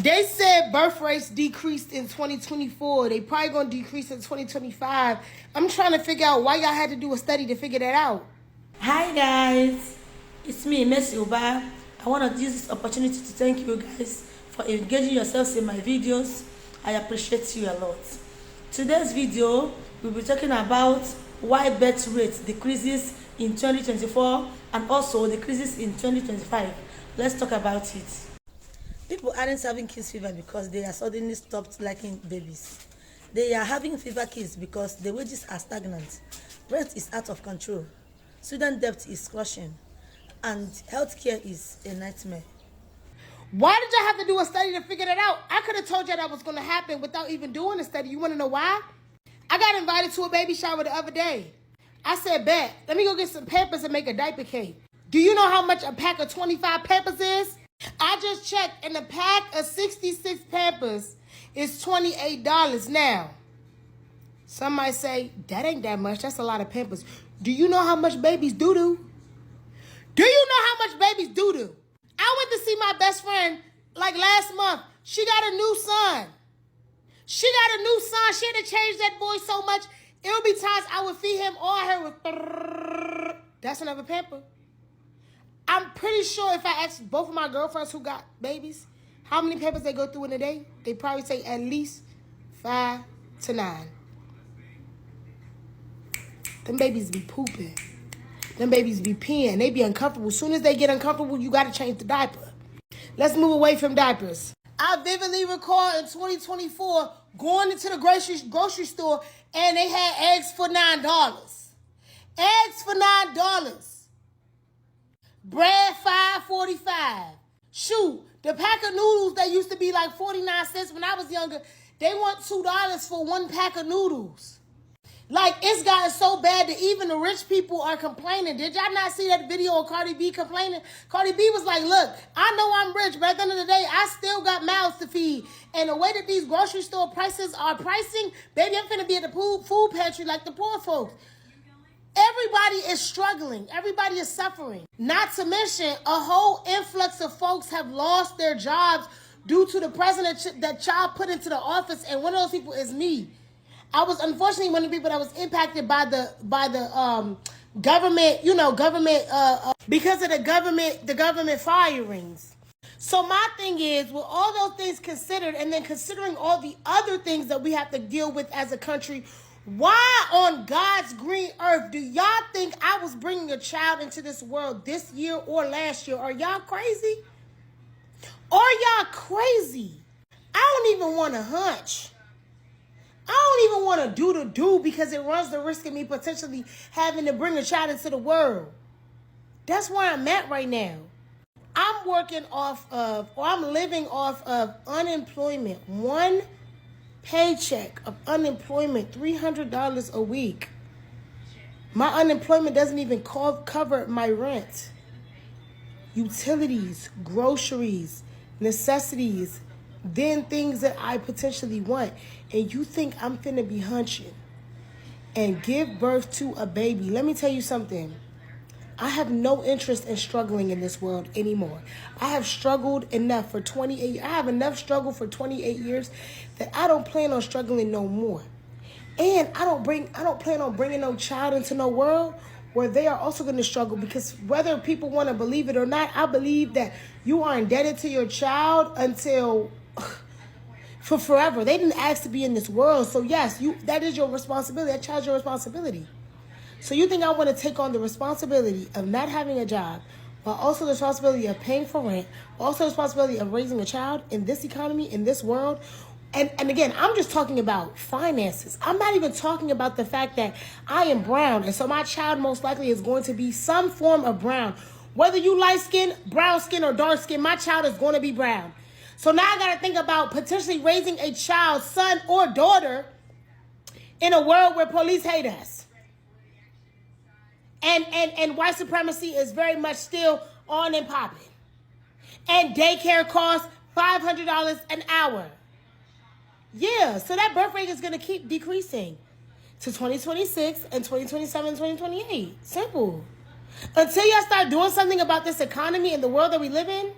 They said birth rates decreased in 2024. They probably going to decrease in 2025. I'm trying to figure out why y'all had to do a study to figure that out. Hi guys, it's me, Messi Oba. I want to use this opportunity to thank you guys for engaging yourselves in my videos. I appreciate you a lot. Today's video, we'll be talking about why birth rate decreases in 2024 and also decreases in 2025. Let's talk about it. People aren't having kids fever because they are suddenly stopped liking babies. They are having fever kids because the wages are stagnant, rent is out of control, student debt is crushing, and healthcare is a nightmare. Why did y'all have to do a study to figure that out? I could have told y'all that was going to happen without even doing a study. You want to know why? I got invited to a baby shower the other day. I said, bet, let me go get some Pampers and make a diaper cake. Do you know how much a pack of 25 Pampers is? I just checked, and a pack of 66 Pampers is $28 now. Some might say, that ain't that much. That's a lot of Pampers. Do you know how much babies doo-doo? Do you know how much babies doo-doo? I went to see my best friend like last month. She got a new son. She had to change that boy so much. It would be times I would feed him all her with that's another pamper. I'm pretty sure if I asked both of my girlfriends who got babies how many pampers they go through in a day, they probably say at least 5 to 9. Them babies be pooping. Them babies be peeing. They be uncomfortable. As soon as they get uncomfortable, you got to change the diaper. Let's move away from diapers. I vividly recall in 2024 going into the grocery store and they had eggs for $9. Eggs for $9. Bread $5.45. Shoot, the pack of noodles that used to be like 49 cents when I was younger, they want $2 for one pack of noodles. Like, it's gotten so bad that even the rich people are complaining. Did y'all not see that video of Cardi B complaining? Cardi B was like, look, I know I'm rich, but at the end of the day, I still got mouths to feed. And the way that these grocery store prices are pricing, baby, I'm finna be at the food pantry like the poor folks. Everybody is struggling. Everybody is suffering. Not to mention, a whole influx of folks have lost their jobs due to the president that y'all put into the office, and one of those people is me. I was unfortunately one of the people that was impacted by the government, because of the government firings. So my thing is, with all those things considered, and then considering all the other things that we have to deal with as a country, why on God's green earth do y'all think I was bringing a child into this world this year or last year? Are y'all crazy? Are y'all crazy? I don't even want to hunch. I don't even want to do because it runs the risk of me potentially having to bring a child into the world. That's where I'm at right now. I'm living off of unemployment. One paycheck of unemployment, $300 a week. My unemployment doesn't even cover my rent, utilities, groceries, necessities, then things that I potentially want. And you think I'm finna be hunching and give birth to a baby? Let me tell you something. I have no interest in struggling in this world anymore. I have struggled enough for 28 years. I have enough struggle for 28 years that I don't plan on struggling no more. And I don't plan on bringing no child into no world where they are also going to struggle, because whether people want to believe it or not, I believe that you are indebted to your child until for forever. They didn't ask to be in this world. So yes, that is your responsibility. That child's your responsibility. So you think I want to take on the responsibility of not having a job, while also the responsibility of paying for rent, also the responsibility of raising a child in this economy, in this world? And again, I'm just talking about finances. I'm not even talking about the fact that I am brown, and so my child most likely is going to be some form of brown. Whether you light skin, brown skin, or dark skin, my child is going to be brown. So now I got to think about potentially raising a child, son or daughter, in a world where police hate us. And white supremacy is very much still on and popping. And daycare costs $500 an hour. Yeah, so that birth rate is going to keep decreasing to 2026 and 2027 and 2028. Simple. Until y'all start doing something about this economy and the world that we live in.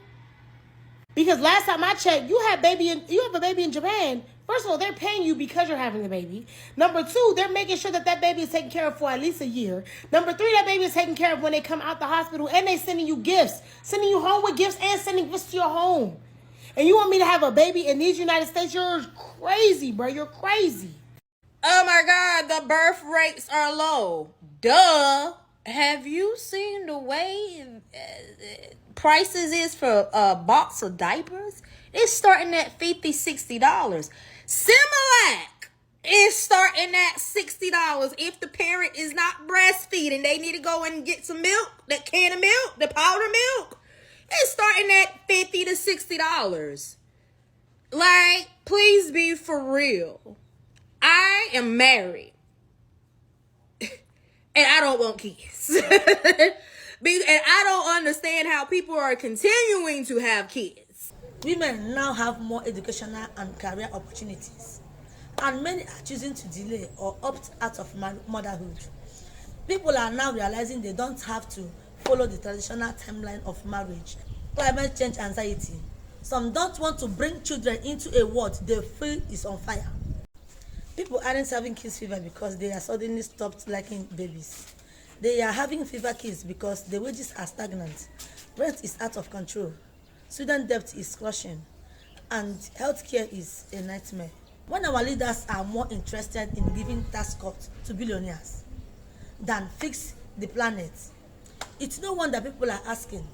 Because last time I checked, you have a baby in Japan. First of all, they're paying you because you're having the baby. Number two, they're making sure that baby is taken care of for at least a year. Number three, that baby is taken care of when they come out the hospital, and they sending you gifts, sending you home with gifts, and sending gifts to your home. And you want me to have a baby in these United States? You're crazy, bro. You're crazy. Oh my God, the birth rates are low. Duh. Have you seen the way prices is for a box of diapers? It's starting at $50, $60. Similac is starting at $60 if the parent is not breastfeeding. They need to go and get some milk, that can of milk, the powder milk. It's starting at $50 to $60. Like, please be for real. I am married. And I don't want kids. And I don't understand how people are continuing to have kids. Women now have more educational and career opportunities, and many are choosing to delay or opt out of motherhood. People are now realizing they don't have to follow the traditional timeline of marriage. Climate change anxiety. Some don't want to bring children into a world they feel is on fire. People aren't having kids fever because they are suddenly stopped liking babies. They are having fever kids because the wages are stagnant, rent is out of control, student debt is crushing, and healthcare is a nightmare. When our leaders are more interested in giving tax cuts to billionaires than fix the planet, it's no wonder people are asking,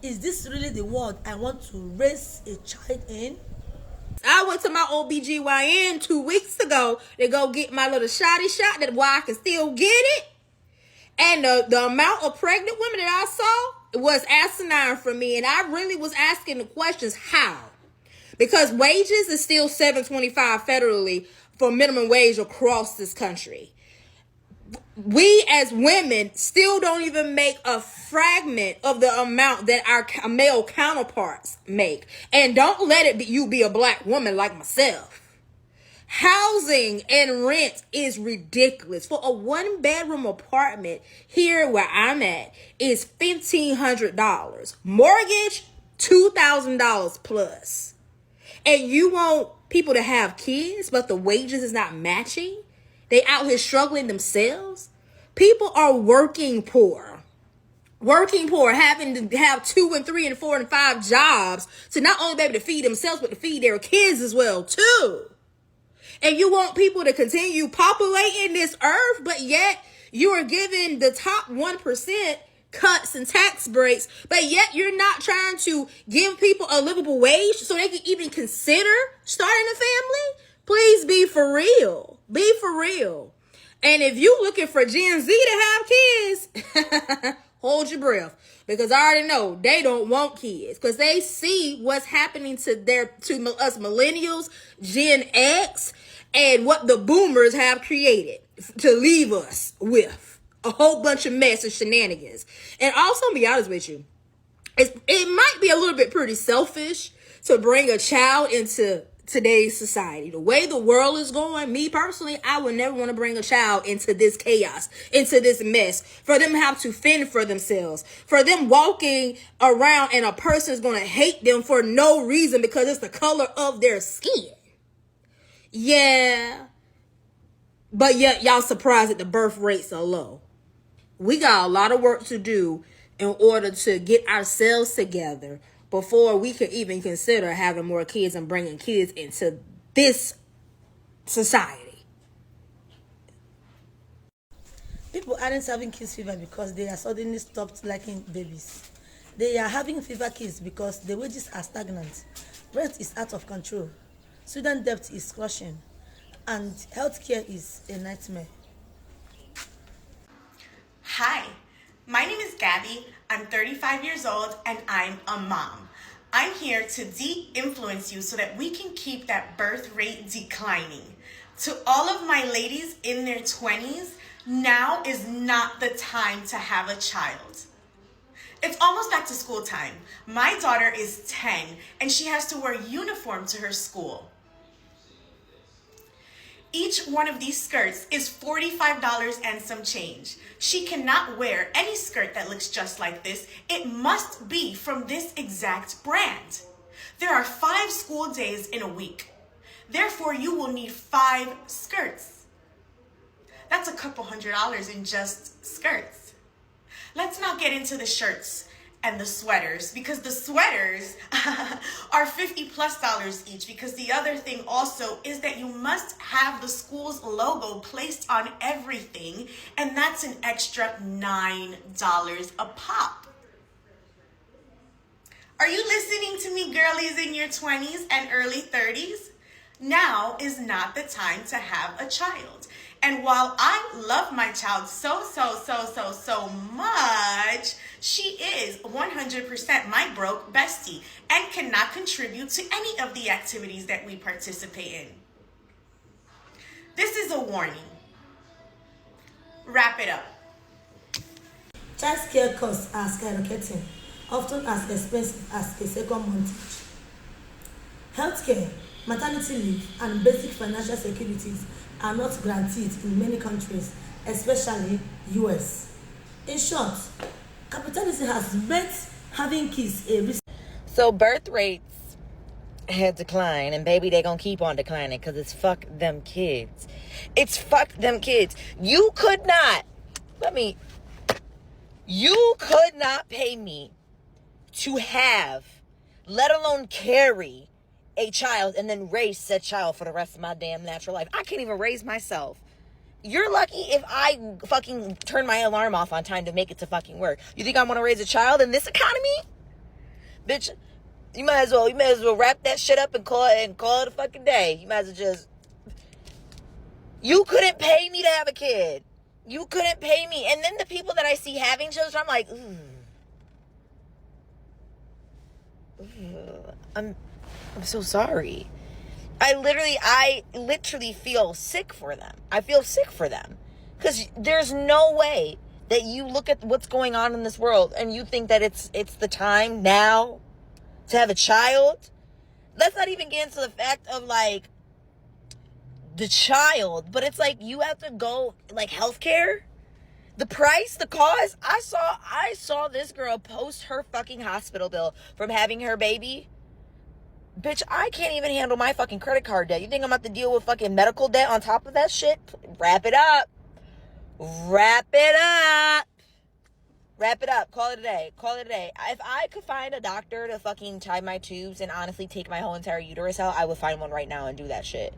is this really the world I want to raise a child in? I went to my OBGYN 2 weeks ago to go get my little shot that why I can still get it. And the amount of pregnant women that I saw was asinine for me. And I really was asking the questions, how? Because wages is still $7.25 federally for minimum wage across this country. We as women still don't even make a fragment of the amount that our male counterparts make. And don't let it be you be a black woman like myself. Housing and rent is ridiculous. For a 1-bedroom apartment here where I'm at is $1,500. Mortgage, $2,000 plus. And you want people to have kids, but the wages is not matching? They out here struggling themselves. People are working poor, having to have 2 and 3 and 4 and 5 jobs to not only be able to feed themselves, but to feed their kids as well, too. And you want people to continue populating this earth, but yet you are giving the top 1% cuts and tax breaks, but yet you're not trying to give people a livable wage so they can even consider starting a family? Please be for real. Be for real. And if you looking for Gen Z to have kids, hold your breath. Because I already know they don't want kids. Because they see what's happening to us millennials, Gen X, and what the boomers have created to leave us with a whole bunch of mess and shenanigans. And also, to be honest with you, it might be a little bit pretty selfish to bring a child into today's society. The way the world is going, me personally, I would never want to bring a child into this chaos, into this mess, for them to have to fend for themselves, for them walking around and a person is going to hate them for no reason because it's the color of their skin. Yeah. But yet y'all surprised that the birth rates are low. We got a lot of work to do in order to get ourselves together before we could even consider having more kids and bringing kids into this society. People aren't having kids fever because they are suddenly stopped liking babies. They are having fever kids because the wages are stagnant, rent is out of control, student debt is crushing, and healthcare is a nightmare. Hi, my name is Gabby. I'm 35 years old and I'm a mom. I'm here to de-influence you so that we can keep that birth rate declining. To all of my ladies in their 20s, now is not the time to have a child. It's almost back to school time. My daughter is 10 and she has to wear uniform to her school. Each one of these skirts is $45 and some change. She cannot wear any skirt that looks just like this. It must be from this exact brand. There are 5 school days in a week. Therefore, you will need 5 skirts. That's a couple $100s in just skirts. Let's not get into the shirts and the sweaters, because the sweaters are $50+ each, because the other thing also is that you must have the school's logo placed on everything, and that's an extra $9 a pop. Are you listening to me, girlies in your 20s and early 30s? Now is not the time to have a child. And while I love my child so much, she is 100% my broke bestie and cannot contribute to any of the activities that we participate in. This is a warning. Wrap it up. Child care costs are skyrocketing, often as expensive as a second mortgage. Healthcare, maternity leave, and basic financial securities are not guaranteed in many countries, especially US. In short, capitalism has made having kids a risk. So birth rates had declined, and baby, they gonna keep on declining because it's fuck them kids. It's fuck them kids. You could not pay me to have, let alone carry, a child and then raise said child for the rest of my damn natural life. I can't even raise myself. You're lucky if I fucking turn my alarm off on time to make it to fucking work. You think I want to raise a child in this economy? Bitch, you might as well wrap that shit up and call it a fucking day. You might as well just... You couldn't pay me to have a kid. You couldn't pay me. And then the people that I see having children, I'm like, I'm so sorry. I literally feel sick for them. I feel sick for them. Because there's no way that you look at what's going on in this world and you think that it's the time now to have a child. Let's not even get into the fact of like the child, but it's like you have to go like healthcare. The price, the cost. I saw this girl post her fucking hospital bill from having her baby. Bitch, I can't even handle my fucking credit card debt. You think I'm about to deal with fucking medical debt on top of that shit? Wrap it up. Wrap it up. Wrap it up. Call it a day. Call it a day. If I could find a doctor to fucking tie my tubes and honestly take my whole entire uterus out, I would find one right now and do that shit.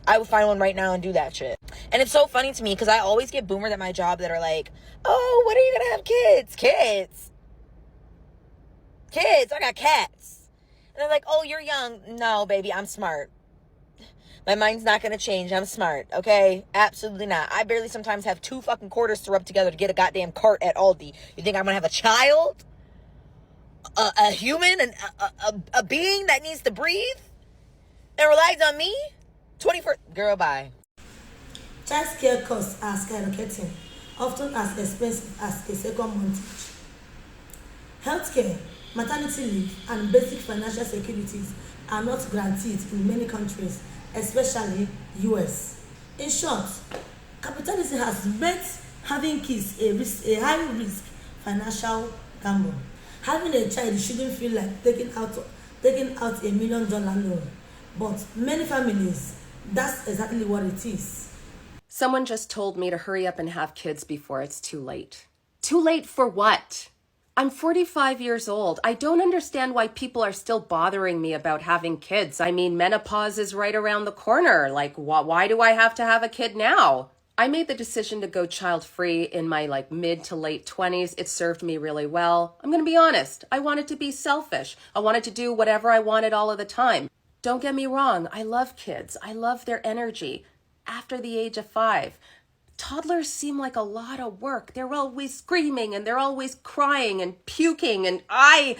I would find one right now and do that shit. And it's so funny to me because I always get boomers at my job that are like, oh, when are you going to have kids? Kids. I got cats. And they're like, oh, you're young. No, baby, I'm smart. My mind's not going to change. I'm smart, okay? Absolutely not. I barely sometimes have 2 fucking quarters to rub together to get a goddamn cart at Aldi. You think I'm going to have a child? A human? A being that needs to breathe? And relies on me? 24... Girl, bye. Child care costs are skyrocketing, often as expensive as a second mortgage. Healthcare, maternity leave, and basic financial securities are not guaranteed in many countries, especially US. In short, capitalism has made having kids a high-risk financial gamble. Having a child shouldn't feel like taking out $1 million loan, but many families, that's exactly what it is. Someone just told me to hurry up and have kids before it's too late. Too late for what? I'm 45 years old. I don't understand why people are still bothering me about having kids. I mean, menopause is right around the corner. Like, why do I have to have a kid now? I made the decision to go child-free in my mid to late 20s. It served me really well. I'm going to be honest. I wanted to be selfish. I wanted to do whatever I wanted all of the time. Don't get me wrong. I love kids. I love their energy. After the age of 5, toddlers seem like a lot of work. They're always screaming and they're always crying and puking, and I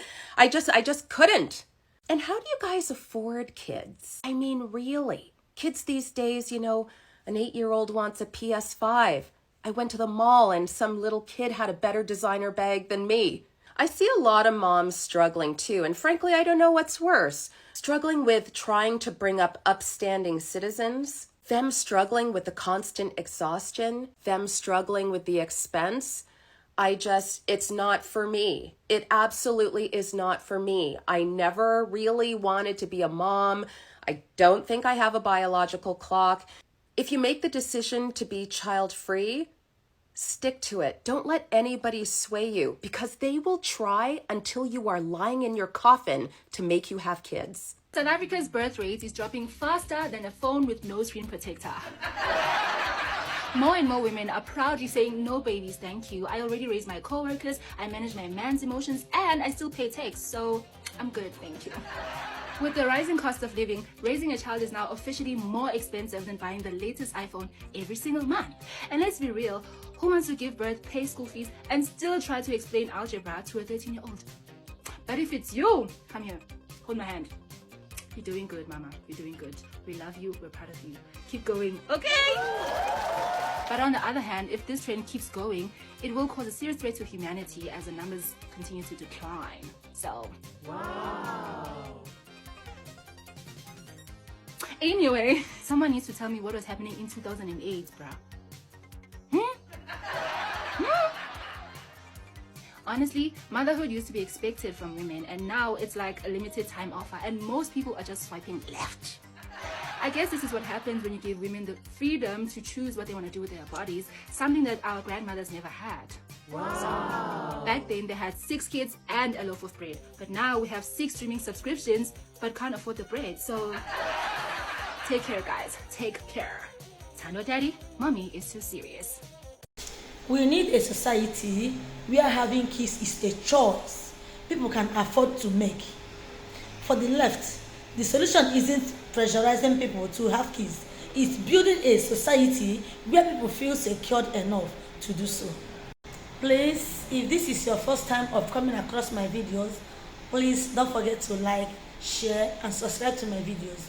just couldn't. And how do you guys afford kids? I mean, really? Kids these days, an 8-year-old wants a PS5. I went to the mall and some little kid had a better designer bag than me. I see a lot of moms struggling too, and frankly, I don't know what's worse. Struggling with trying to bring up upstanding citizens, them struggling with the constant exhaustion, them struggling with the expense. It's not for me. It absolutely is not for me. I never really wanted to be a mom. I don't think I have a biological clock. If you make the decision to be child-free, stick to it. Don't let anybody sway you, because they will try until you are lying in your coffin to make you have kids. South Africa's birth rate is dropping faster than a phone with no screen protector. More and more women are proudly saying, no babies, thank you. I already raised my co-workers, I manage my man's emotions, and I still pay tax, so I'm good, thank you. With the rising cost of living, raising a child is now officially more expensive than buying the latest iPhone every single month. And let's be real, who wants to give birth, pay school fees, and still try to explain algebra to a 13-year-old? But if it's you, come here, hold my hand. You're doing good, mama. You're doing good. We love you. We're proud of you. Keep going, okay? But on the other hand, if this trend keeps going, it will cause a serious threat to humanity as the numbers continue to decline. So, wow. Anyway, someone needs to tell me what was happening in 2008, bruh. Honestly, motherhood used to be expected from women, and now it's like a limited time offer, and most people are just swiping left. I guess this is what happens when you give women the freedom to choose what they want to do with their bodies, something that our grandmothers never had. Wow. So, back then they had 6 kids and a loaf of bread, but now we have 6 streaming subscriptions but can't afford the bread. So take care, guys, take care. Tano daddy, mommy is too serious. We need a society where having kids is a choice people can afford to make. For the left, the solution isn't pressurizing people to have kids. It's building a society where people feel secured enough to do so. Please, if this is your first time of coming across my videos, please don't forget to like, share, and subscribe to my videos.